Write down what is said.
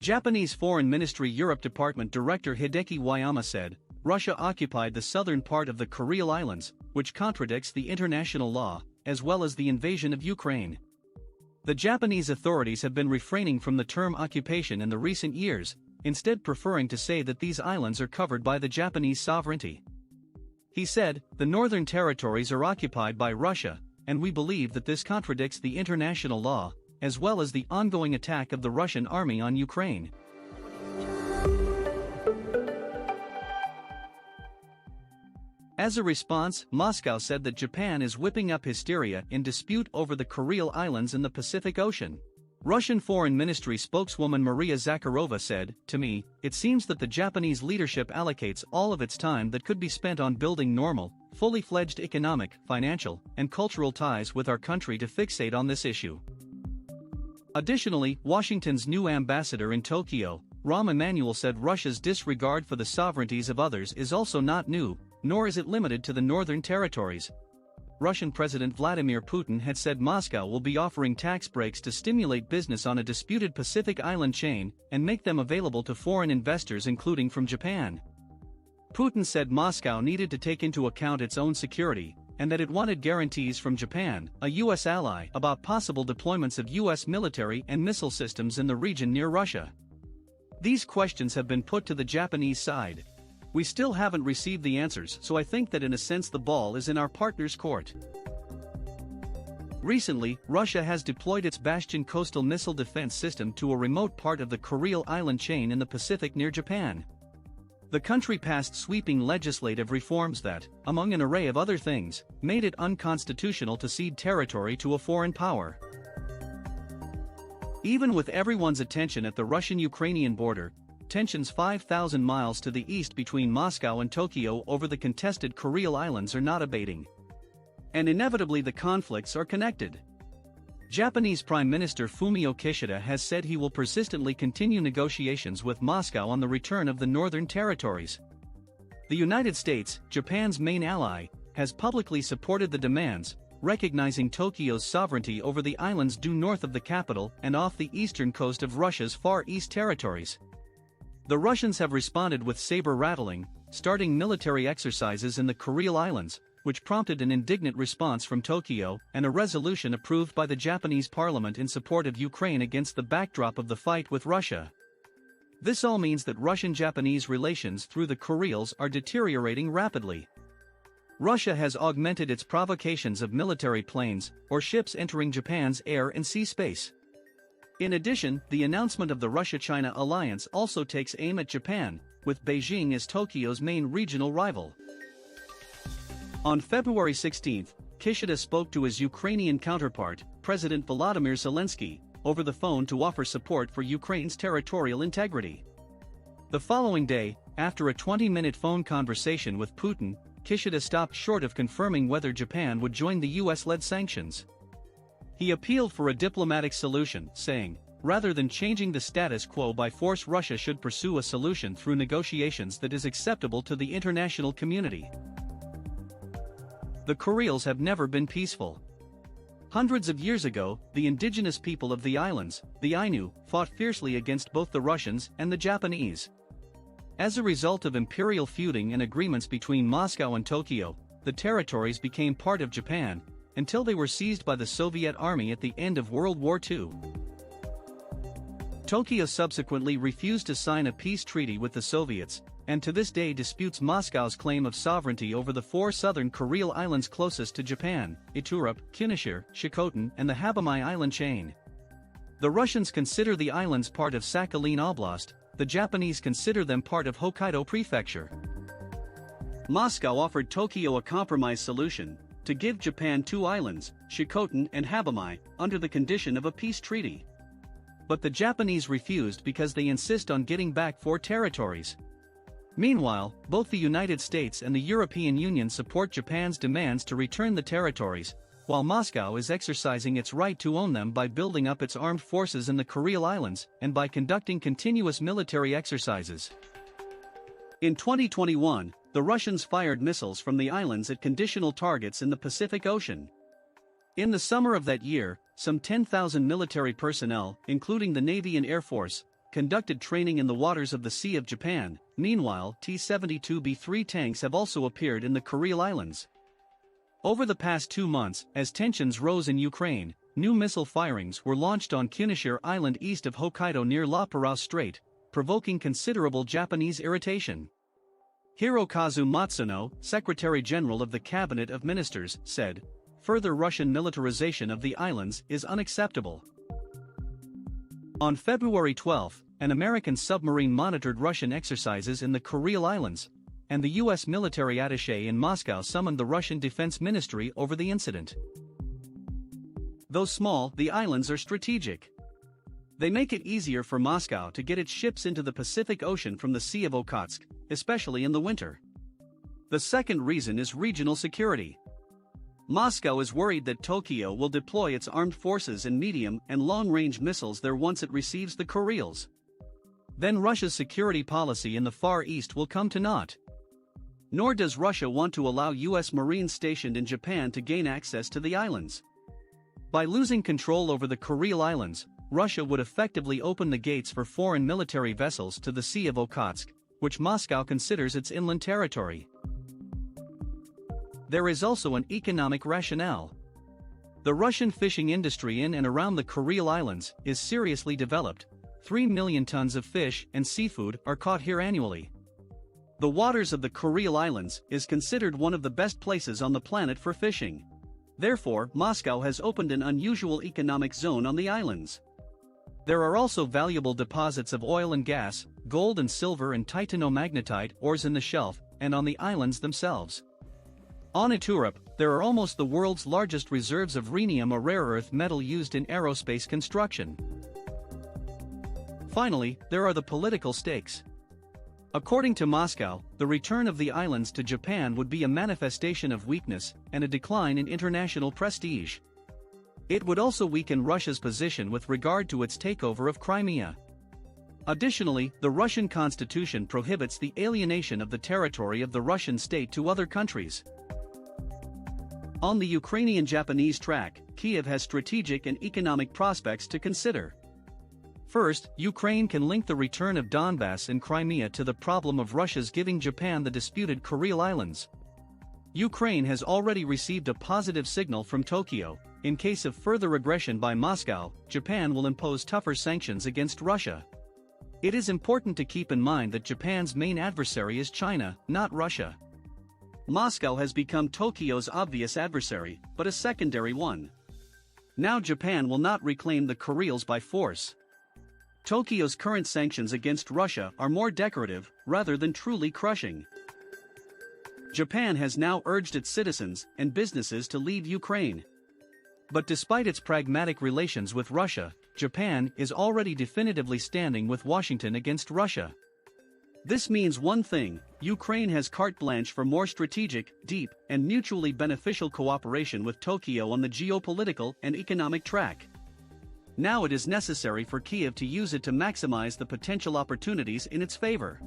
Japanese Foreign Ministry Europe Department Director Hideki Wayama said, Russia occupied the southern part of the Kuril Islands, which contradicts the international law, as well as the invasion of Ukraine. The Japanese authorities have been refraining from the term occupation in the recent years, instead preferring to say that these islands are covered by the Japanese sovereignty. He said, the northern territories are occupied by Russia, and we believe that this contradicts the international law, as well as the ongoing attack of the Russian army on Ukraine. As a response, Moscow said that Japan is whipping up hysteria in dispute over the Kuril Islands in the Pacific Ocean. Russian Foreign Ministry spokeswoman Maria Zakharova said, to me, it seems that the Japanese leadership allocates all of its time that could be spent on building normal, fully fledged economic, financial, and cultural ties with our country to fixate on this issue. Additionally, Washington's new ambassador in Tokyo, Rahm Emanuel said Russia's disregard for the sovereignties of others is also not new, nor is it limited to the northern territories. Russian President Vladimir Putin had said Moscow will be offering tax breaks to stimulate business on a disputed Pacific island chain and make them available to foreign investors including from Japan. Putin said Moscow needed to take into account its own security, and that it wanted guarantees from Japan, a U.S. ally, about possible deployments of U.S. military and missile systems in the region near Russia. These questions have been put to the Japanese side. We still haven't received the answers, so I think that in a sense the ball is in our partner's court. Recently, Russia has deployed its Bastion coastal missile defense system to a remote part of the Kuril Island chain in the Pacific near Japan. The country passed sweeping legislative reforms that, among an array of other things, made it unconstitutional to cede territory to a foreign power. Even with everyone's attention at the Russian-Ukrainian border, tensions 5,000 miles to the east between Moscow and Tokyo over the contested Kuril Islands are not abating. And inevitably the conflicts are connected. Japanese Prime Minister Fumio Kishida has said he will persistently continue negotiations with Moscow on the return of the northern territories. The United States, Japan's main ally, has publicly supported the demands, recognizing Tokyo's sovereignty over the islands due north of the capital and off the eastern coast of Russia's Far East territories. The Russians have responded with saber-rattling, starting military exercises in the Kuril Islands, which prompted an indignant response from Tokyo and a resolution approved by the Japanese parliament in support of Ukraine against the backdrop of the fight with Russia. This all means that Russian-Japanese relations through the Kurils are deteriorating rapidly. Russia has augmented its provocations of military planes or ships entering Japan's air and sea space. In addition, the announcement of the Russia-China alliance also takes aim at Japan, with Beijing as Tokyo's main regional rival. On February 16, Kishida spoke to his Ukrainian counterpart, President Volodymyr Zelensky, over the phone to offer support for Ukraine's territorial integrity. The following day, after a 20-minute phone conversation with Putin, Kishida stopped short of confirming whether Japan would join the US-led sanctions. He appealed for a diplomatic solution, saying, rather than changing the status quo by force, Russia should pursue a solution through negotiations that is acceptable to the international community. The Kurils have never been peaceful. Hundreds of years ago, the indigenous people of the islands, the Ainu, fought fiercely against both the Russians and the Japanese. As a result of imperial feuding and agreements between Moscow and Tokyo, the territories became part of Japan, until they were seized by the Soviet Army at the end of World War II. Tokyo subsequently refused to sign a peace treaty with the Soviets, and to this day disputes Moscow's claim of sovereignty over the four southern Kuril Islands closest to Japan: Iturup, Kinishir, Shikotan, and the Habamai Island chain. The Russians consider the islands part of Sakhalin Oblast, the Japanese consider them part of Hokkaido Prefecture. Moscow offered Tokyo a compromise solution, to give Japan two islands, Shikotan and Habamai, under the condition of a peace treaty. But the Japanese refused because they insist on getting back four territories. Meanwhile, both the United States and the European Union support Japan's demands to return the territories, while Moscow is exercising its right to own them by building up its armed forces in the Kuril Islands and by conducting continuous military exercises. In 2021, the Russians fired missiles from the islands at conditional targets in the Pacific Ocean. In the summer of that year, some 10,000 military personnel, including the Navy and Air Force, conducted training in the waters of the Sea of Japan. Meanwhile, T-72B3 tanks have also appeared in the Kuril Islands. Over the past 2 months, as tensions rose in Ukraine, new missile firings were launched on Kunashir Island east of Hokkaido near La Perouse Strait, provoking considerable Japanese irritation. Hirokazu Matsuno, Secretary-General of the Cabinet of Ministers, said, "Further Russian militarization of the islands is unacceptable." On February 12, an American submarine monitored Russian exercises in the Kuril Islands, and the U.S. military attaché in Moscow summoned the Russian Defense Ministry over the incident. Though small, the islands are strategic. They make it easier for Moscow to get its ships into the Pacific Ocean from the Sea of Okhotsk, especially in the winter. The second reason is regional security. Moscow is worried that Tokyo will deploy its armed forces and medium and long-range missiles there once it receives the Kurils. Then Russia's security policy in the Far East will come to naught. Nor does Russia want to allow U.S. Marines stationed in Japan to gain access to the islands. By losing control over the Kuril Islands, Russia would effectively open the gates for foreign military vessels to the Sea of Okhotsk, which Moscow considers its inland territory. There is also an economic rationale. The Russian fishing industry in and around the Kuril Islands is seriously developed. 3 million tons of fish and seafood are caught here annually. The waters of the Kuril Islands is considered one of the best places on the planet for fishing. Therefore, Moscow has opened an unusual economic zone on the islands. There are also valuable deposits of oil and gas, gold and silver and titanomagnetite ores in the shelf and on the islands themselves. On Iturup, there are almost the world's largest reserves of rhenium, a rare earth metal used in aerospace construction. Finally, there are the political stakes. According to Moscow, the return of the islands to Japan would be a manifestation of weakness and a decline in international prestige. It would also weaken Russia's position with regard to its takeover of Crimea. Additionally, the Russian constitution prohibits the alienation of the territory of the Russian state to other countries. On the Ukrainian-Japanese track, Kyiv has strategic and economic prospects to consider. First, Ukraine can link the return of Donbass and Crimea to the problem of Russia's giving Japan the disputed Kuril Islands. Ukraine has already received a positive signal from Tokyo. In case of further aggression by Moscow, Japan will impose tougher sanctions against Russia. It is important to keep in mind that Japan's main adversary is China, not Russia. Moscow has become Tokyo's obvious adversary, but a secondary one. Now Japan will not reclaim the Kurils by force. Tokyo's current sanctions against Russia are more decorative, rather than truly crushing. Japan has now urged its citizens and businesses to leave Ukraine. But despite its pragmatic relations with Russia, Japan is already definitively standing with Washington against Russia. This means one thing: Ukraine has carte blanche for more strategic, deep, and mutually beneficial cooperation with Tokyo on the geopolitical and economic track. Now it is necessary for Kyiv to use it to maximize the potential opportunities in its favor.